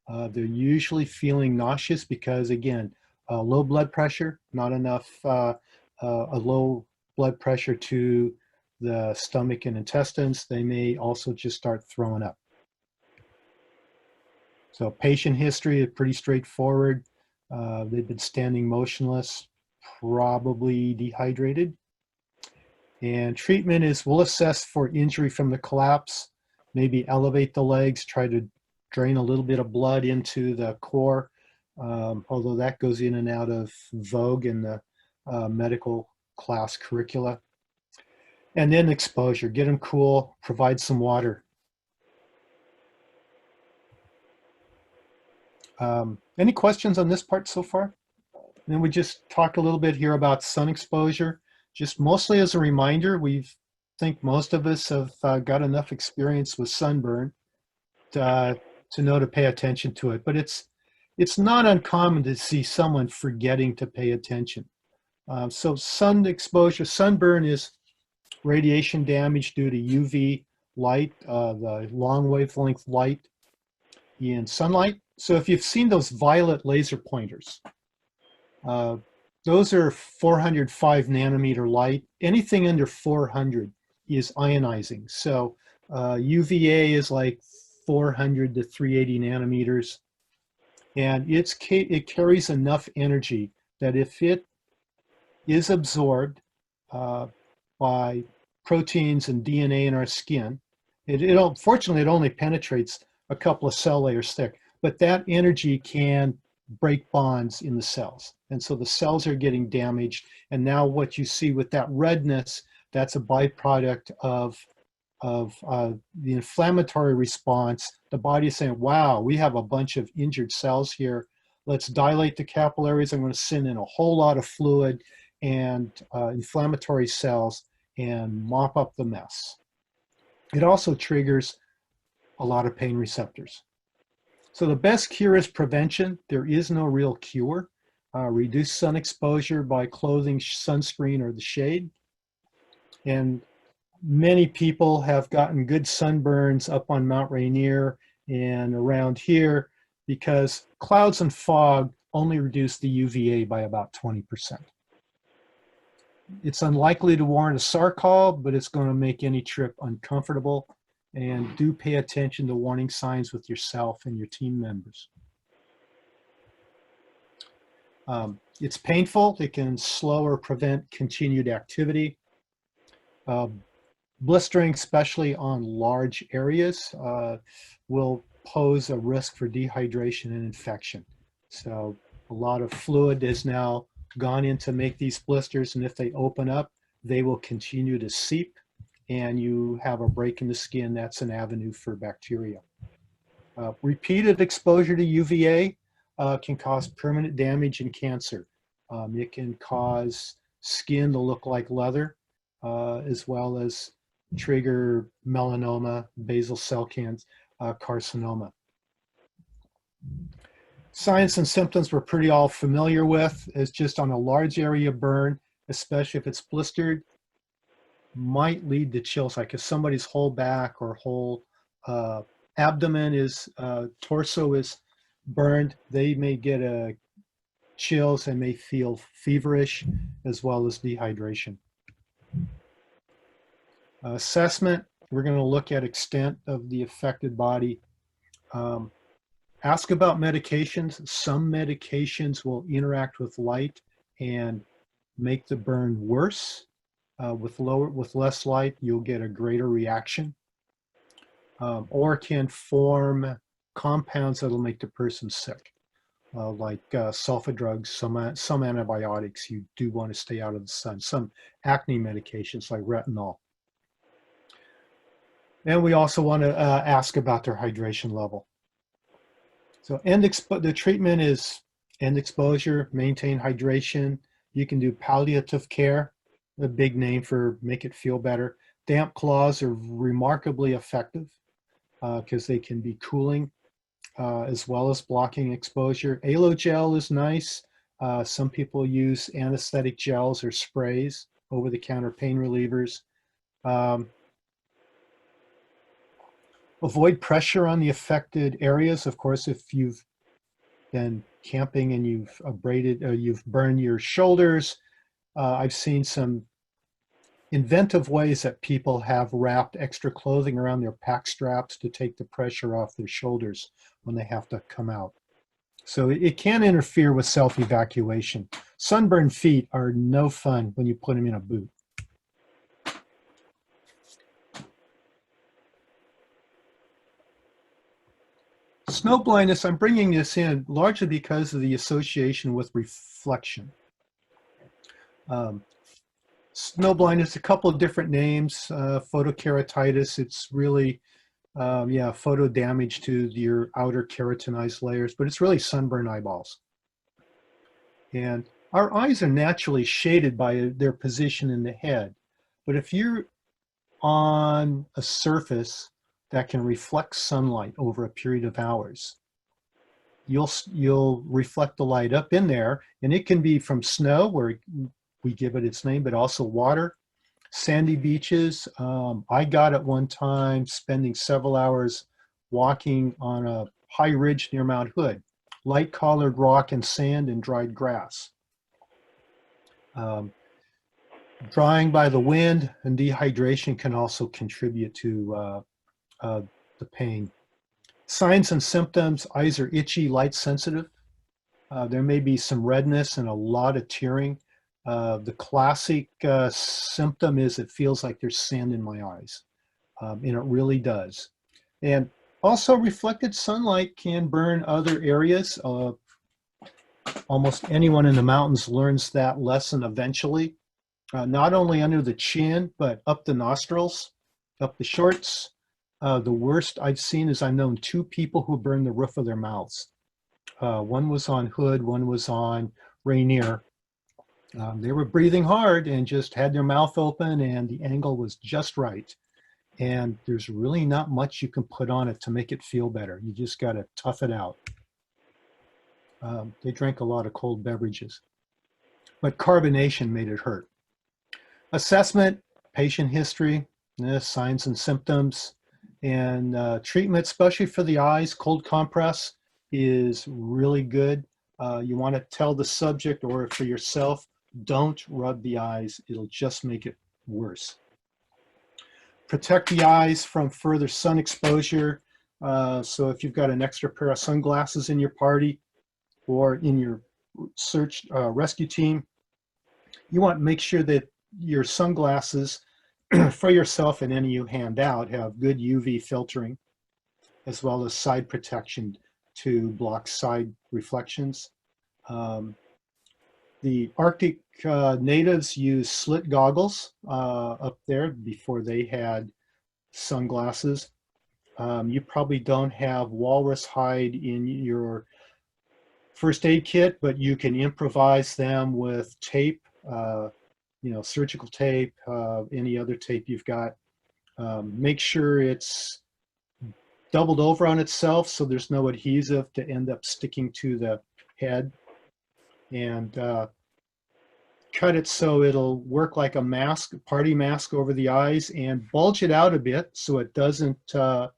They're usually feeling nauseous because, again, low blood pressure, not enough, a low blood pressure to the stomach and intestines. They may also just start throwing up. So patient history is pretty straightforward. They've been standing motionless, probably dehydrated. And treatment is, we'll assess for injury from the collapse, maybe elevate the legs, try to drain a little bit of blood into the core, although that goes in and out of vogue in the medical class curricula. And then exposure, get them cool, provide some water. Any questions on this part so far? And then we just talk a little bit here about sun exposure. Just mostly as a reminder, think most of us have got enough experience with sunburn to know to pay attention to it. But it's not uncommon to see someone forgetting to pay attention. So sun exposure, sunburn is radiation damage due to UV light, the long wavelength light in sunlight. So if you've seen those violet laser pointers, those are 405 nanometer light. Anything under 400 is ionizing. So UVA is like 400 to 380 nanometers. And it carries enough energy that if it is absorbed by proteins and DNA in our skin, fortunately, it only penetrates a couple of cell layers thick, but that energy can break bonds in the cells. And so the cells are getting damaged. And now what you see with that redness, that's a byproduct of the inflammatory response. The body is saying, wow, we have a bunch of injured cells here. Let's dilate the capillaries. I'm going to send in a whole lot of fluid and inflammatory cells and mop up the mess. It also triggers a lot of pain receptors. So the best cure is prevention. There is no real cure. Reduce sun exposure by clothing sunscreen or the shade. And many people have gotten good sunburns up on Mount Rainier and around here because clouds and fog only reduce the UVA by about 20%. It's unlikely to warrant a SAR call, but it's going to make any trip uncomfortable. And do pay attention to warning signs with yourself and your team members. It's painful. It can slow or prevent continued activity. Blistering, especially on large areas, will pose a risk for dehydration and infection. So a lot of fluid has now gone in to make these blisters, and if they open up, they will continue to seep, and you have a break in the skin. That's an avenue for bacteria. Repeated exposure to UVA can cause permanent damage and cancer. It can cause skin to look like leather, as well as trigger melanoma, basal cell carcinoma. Signs and symptoms we're pretty all familiar with. It's just on a large area burn, especially if it's blistered, might lead to chills. Like if somebody's whole back or whole abdomen is, torso is burned, they may get chills and may feel feverish as well as dehydration. Assessment, we're going to look at extent of the affected body. Ask about medications. Some medications will interact with light and make the burn worse. With less light, you'll get a greater reaction, or can form compounds that'll make the person sick, like sulfa drugs, some antibiotics. You do want to stay out of the sun. Some acne medications like retinol. And we also want to ask about their hydration level. So the treatment is end exposure, maintain hydration. You can do palliative care, a big name for make it feel better. Damp cloths are remarkably effective because they can be cooling as well as blocking exposure. Aloe gel is nice. Some people use anesthetic gels or sprays, over-the-counter pain relievers. Avoid pressure on the affected areas. Of course, if you've been camping and you've burned your shoulders, I've seen some inventive ways that people have wrapped extra clothing around their pack straps to take the pressure off their shoulders when they have to come out. So it can interfere with self-evacuation. Sunburned feet are no fun when you put them in a boot. Snow blindness, I'm bringing this in largely because of the association with reflection. Snow blindness, a couple of different names, photokeratitis, it's really, photo damage to your outer keratinized layers, but it's really sunburned eyeballs. And our eyes are naturally shaded by their position in the head. But if you're on a surface that can reflect sunlight over a period of hours, you'll reflect the light up in there, and it can be from snow, where we give it its name, but also water, sandy beaches. I got it one time spending several hours walking on a high ridge near Mount Hood, light colored rock and sand and dried grass. Drying by the wind and dehydration can also contribute to the pain. Signs and symptoms: eyes are itchy, light sensitive. There may be some redness and a lot of tearing. The classic symptom is it feels like there's sand in my eyes, and it really does. And also reflected sunlight can burn other areas. Almost anyone in the mountains learns that lesson eventually, not only under the chin, but up the nostrils, up the shorts. The worst I've seen is I've known two people who burned the roof of their mouths. One was on Hood, one was on Rainier. They were breathing hard and just had their mouth open, and the angle was just right. And there's really not much you can put on it to make it feel better. You just got to tough it out. They drank a lot of cold beverages, but carbonation made it hurt. Assessment, patient history, signs and symptoms, and treatment, especially for the eyes. Cold compress is really good. You want to tell the subject, or for yourself, don't rub the eyes. It'll just make it worse. Protect the eyes from further sun exposure. So if you've got an extra pair of sunglasses in your party or in your search rescue team, you want to make sure that your sunglasses for yourself and any you hand out have good UV filtering, as well as side protection to block side reflections. The Arctic natives use slit goggles up there before they had sunglasses. You probably don't have walrus hide in your first aid kit, but you can improvise them with tape, surgical tape, any other tape you've got. Make sure it's doubled over on itself, so there's no adhesive to end up sticking to the head. And cut it so it'll work like a mask, party mask over the eyes, and bulge it out a bit so it doesn't, so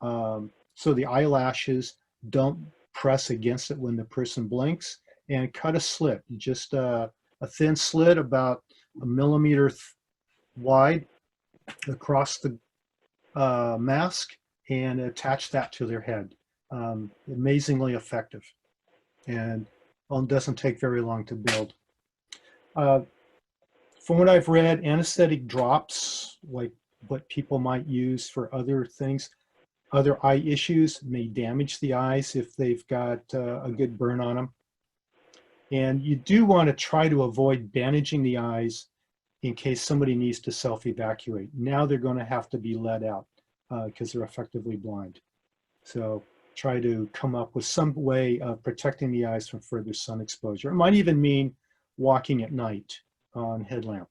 the eyelashes don't press against it when the person blinks. And cut a slit, just a thin slit about a millimeter wide across the mask, and attach that to their head. Amazingly effective, and doesn't take very long to build. From what I've read, anesthetic drops, like what people might use for other things, other eye issues, may damage the eyes if they've got a good burn on them. And you do want to try to avoid bandaging the eyes in case somebody needs to self-evacuate. Now they're going to have to be let out because they're effectively blind. So try to come up with some way of protecting the eyes from further sun exposure. It might even mean walking at night on headlamp.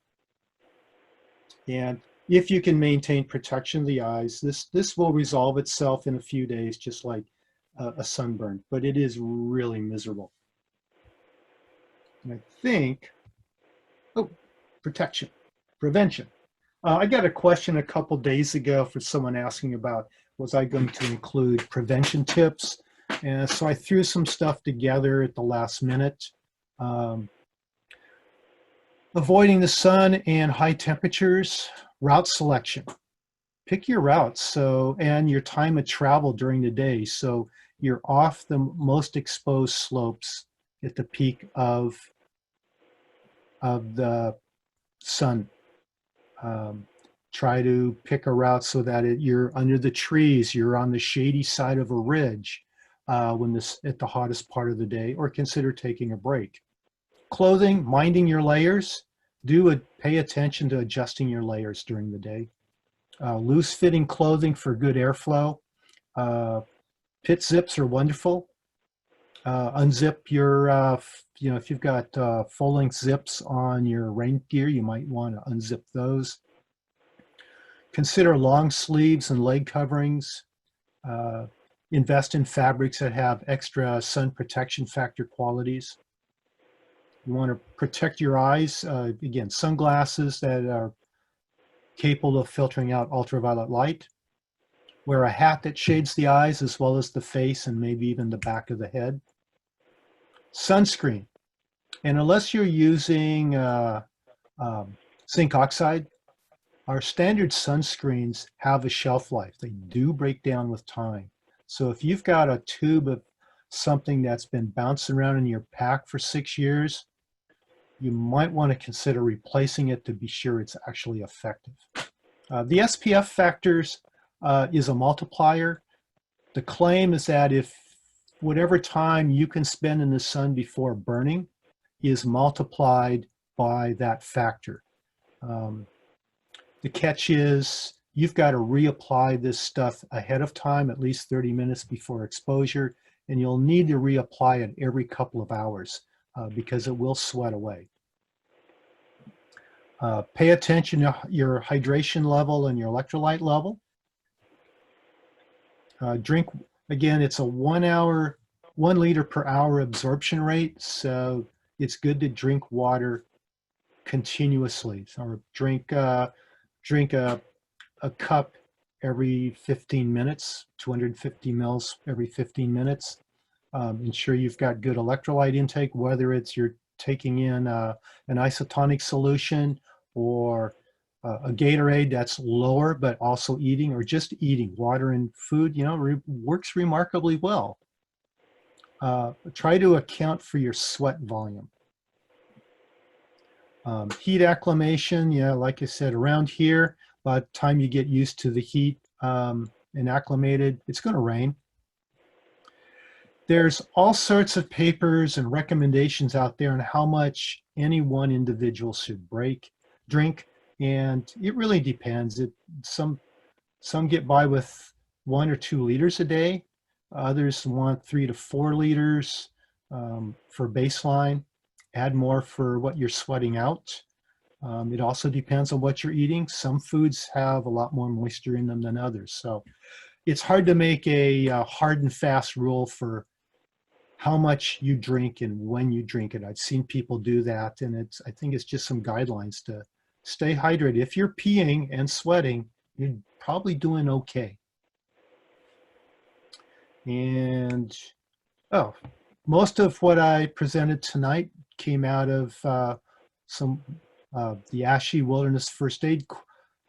And if you can maintain protection of the eyes, this will resolve itself in a few days, just like a sunburn, but it is really miserable. And I think, oh, protection, prevention. I got a question a couple days ago for someone asking about, was I going to include prevention tips? And so I threw some stuff together at the last minute. Avoiding the sun and high temperatures, route selection. Pick your routes and your time of travel during the day. So you're off the most exposed slopes at the peak of the sun. Try to pick a route so that you're under the trees, you're on the shady side of a ridge at the hottest part of the day, or consider taking a break. Clothing, minding your layers. Pay attention to adjusting your layers during the day. Loose fitting clothing for good airflow. Pit zips are wonderful. Unzip your, if you've got full-length zips on your rain gear, you might want to unzip those. Consider long sleeves and leg coverings. Invest in fabrics that have extra sun protection factor qualities. You want to protect your eyes. Again, sunglasses that are capable of filtering out ultraviolet light. Wear a hat that shades the eyes as well as the face and maybe even the back of the head. Sunscreen. And unless you're using zinc oxide, our standard sunscreens have a shelf life. They do break down with time. So if you've got a tube of something that's been bouncing around in your pack for 6 years, you might want to consider replacing it to be sure it's actually effective. The SPF factors is a multiplier. The claim is that if whatever time you can spend in the sun before burning is multiplied by that factor. The catch is you've got to reapply this stuff ahead of time, at least 30 minutes before exposure, and you'll need to reapply it every couple of hours because it will sweat away. Pay attention to your hydration level and your electrolyte level. Drink, again, it's a 1 liter per hour absorption rate, so it's good to drink water continuously. So drink a cup every 15 minutes, 250 mils every 15 minutes. Ensure you've got good electrolyte intake, whether it's you're taking in an isotonic solution or a Gatorade that's lower, but also eating, or just eating water and food, works remarkably well. Try to account for your sweat volume. Heat acclimation, like I said, around here, by the time you get used to the heat and acclimated, it's going to rain. There's all sorts of papers and recommendations out there on how much any one individual should drink, and it really depends. Some get by with 1 or 2 liters a day. Others want 3 to 4 liters for baseline. Add more for what you're sweating out. It also depends on what you're eating. Some foods have a lot more moisture in them than others. So it's hard to make a hard and fast rule for how much you drink and when you drink it. I've seen people do that, and I think it's just some guidelines to stay hydrated. If you're peeing and sweating, you're probably doing okay. And oh, most of what I presented tonight came out of the ASHE Wilderness First Aid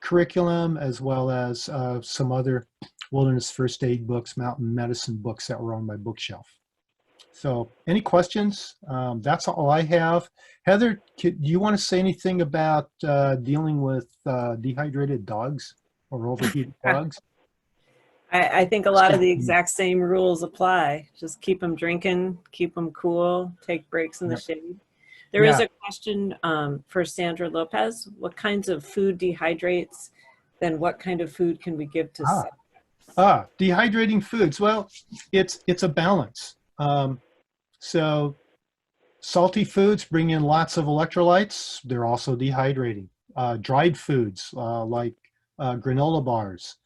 curriculum, as well as some other wilderness first aid books, mountain medicine books that were on my bookshelf. So any questions? That's all I have. Heather, do you want to say anything about dealing with dehydrated dogs or overheated dogs? I think a lot of the exact same rules apply. Just keep them drinking, keep them cool, take breaks in the Yep. shade. There is Yeah. a question for Sandra Lopez. What kinds of food dehydrates? Then what kind of food can we give to Dehydrating foods. Well, it's a balance. So salty foods bring in lots of electrolytes. They're also dehydrating. Dried foods like granola bars.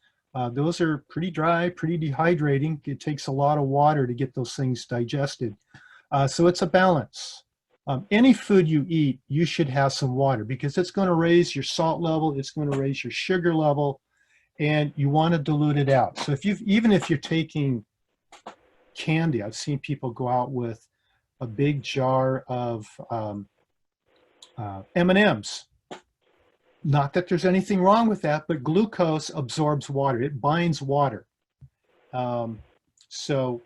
Those are pretty dry, pretty dehydrating. It takes a lot of water to get those things digested. So it's a balance. Any food you eat, you should have some water because it's going to raise your salt level. It's going to raise your sugar level, and you want to dilute it out. So even if you're taking candy, I've seen people go out with a big jar of M&Ms. Not that there's anything wrong with that, but glucose absorbs water. It binds water. So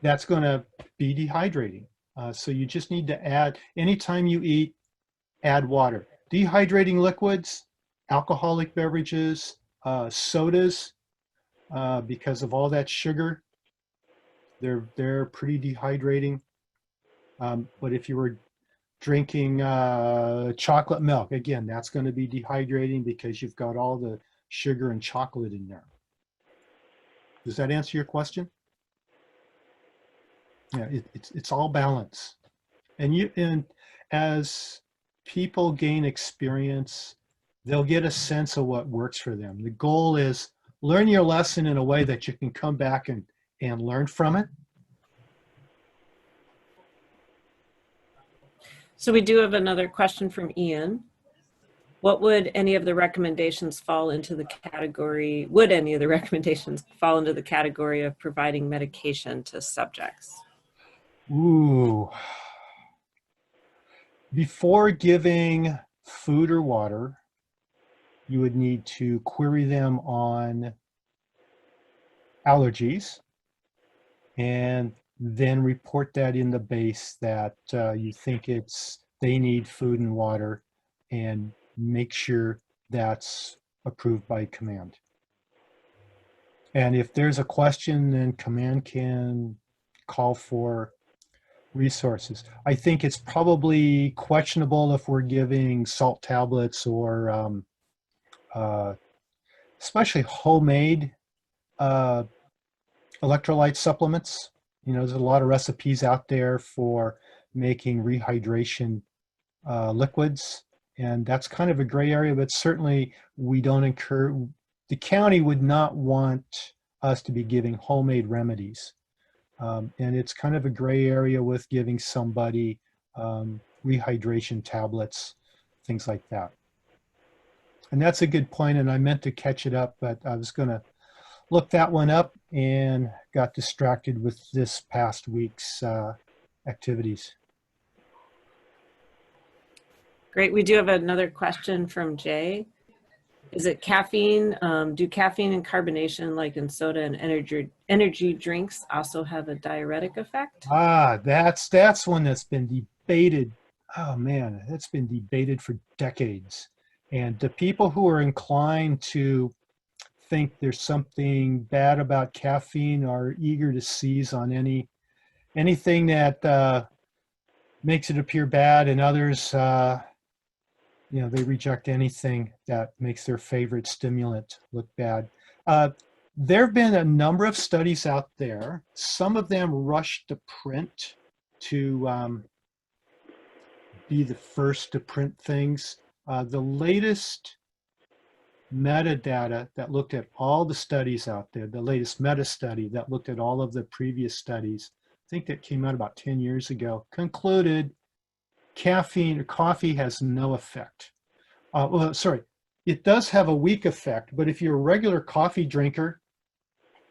that's going to be dehydrating. So you just need to add, anytime you eat, add water. Dehydrating liquids, alcoholic beverages, sodas, because of all that sugar, they're pretty dehydrating. But if you were drinking chocolate milk, again, that's going to be dehydrating because you've got all the sugar and chocolate in there. Does that answer your question? Yeah, it's all balance. And as people gain experience, they'll get a sense of what works for them. The goal is learn your lesson in a way that you can come back and learn from it. So we do have another question from Ian. What would any of the recommendations fall into the category, would any of the recommendations fall into the category of providing medication to subjects? Ooh. Before giving food or water, you would need to query them on allergies and then report that in the base that you think they need food and water, and make sure that's approved by command. And if there's a question, then command can call for resources. I think it's probably questionable if we're giving salt tablets or especially homemade electrolyte supplements. You know, there's a lot of recipes out there for making rehydration liquids, and that's kind of a gray area, but certainly we don't the county would not want us to be giving homemade remedies. And it's kind of a gray area with giving somebody rehydration tablets, things like that. And that's a good point, and I meant to catch it up, but I was going to look that one up and got distracted with this past week's activities. Great. We do have another question from Jay. Is it caffeine? Do caffeine and carbonation, like in soda and energy drinks, also have a diuretic effect? That's one that's been debated. Oh man, that's been debated for decades. And the people who are inclined to think there's something bad about caffeine are eager to seize on anything that makes it appear bad, and others, you know, they reject anything that makes their favorite stimulant look bad. There have been a number of studies out there. Some of them rushed to print to be the first to print things. The latest metadata that looked at all the studies out there, the latest meta study that looked at all of the previous studies, I think that came out about 10 years ago, concluded caffeine or coffee has no effect. Well, sorry, it does have a weak effect, but if you're a regular coffee drinker,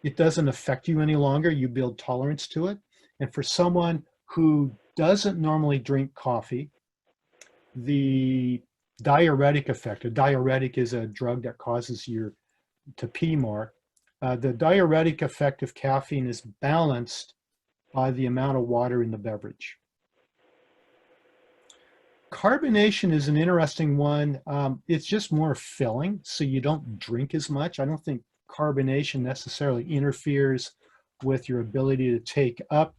it doesn't affect you any longer. You build tolerance to it. And for someone who doesn't normally drink coffee, the diuretic effect, a diuretic is a drug that causes you to pee more. The diuretic effect of caffeine is balanced by the amount of water in the beverage. Carbonation is an interesting one. It's just more filling, so you don't drink as much. I don't think carbonation necessarily interferes with your ability to take up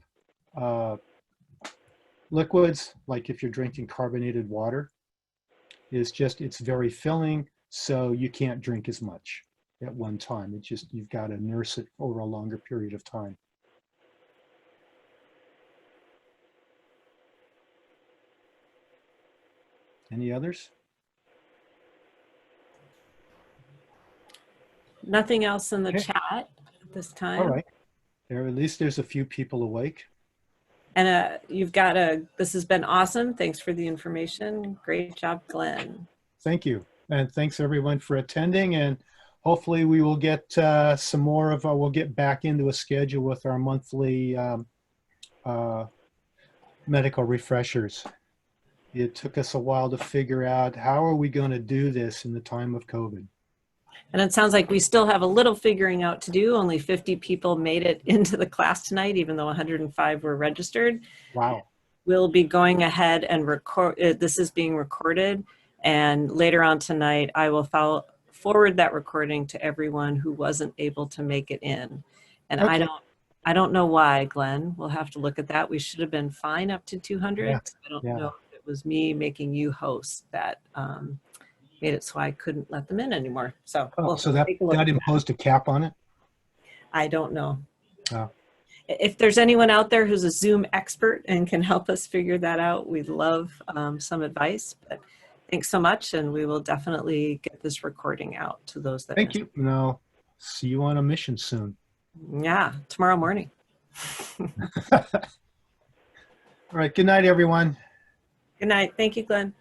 liquids, like if you're drinking carbonated water. It's very filling, so you can't drink as much at one time. It's just, you've got to nurse it over a longer period of time. Any others? Nothing else in the Okay. chat at this time. All right. At least there's a few people awake. And this has been awesome. Thanks for the information. Great job, Glenn. Thank you. And thanks everyone for attending. And hopefully we will get some more of we'll get back into a schedule with our monthly medical refreshers. It took us a while to figure out how are we going to do this in the time of COVID. And it sounds like we still have a little figuring out to do. Only 50 people made it into the class tonight, even though 105 were registered. Wow. We'll be going ahead and record, this is being recorded. And later on tonight, I will forward that recording to everyone who wasn't able to make it in. And Okay. I don't know why, Glenn. We'll have to look at that. We should have been fine up to 200. Yeah. I don't Yeah. know if it was me making you host that made it so I couldn't let them in anymore. So, we'll So that take a look at that. imposed a cap on it? I don't know. Oh. If there's anyone out there who's a Zoom expert and can help us figure that out, we'd love some advice. But thanks so much, and we will definitely get this recording out to those that. Thank you. No, see you on a mission soon. Yeah, tomorrow morning. All right. Good night, everyone. Good night. Thank you, Glenn.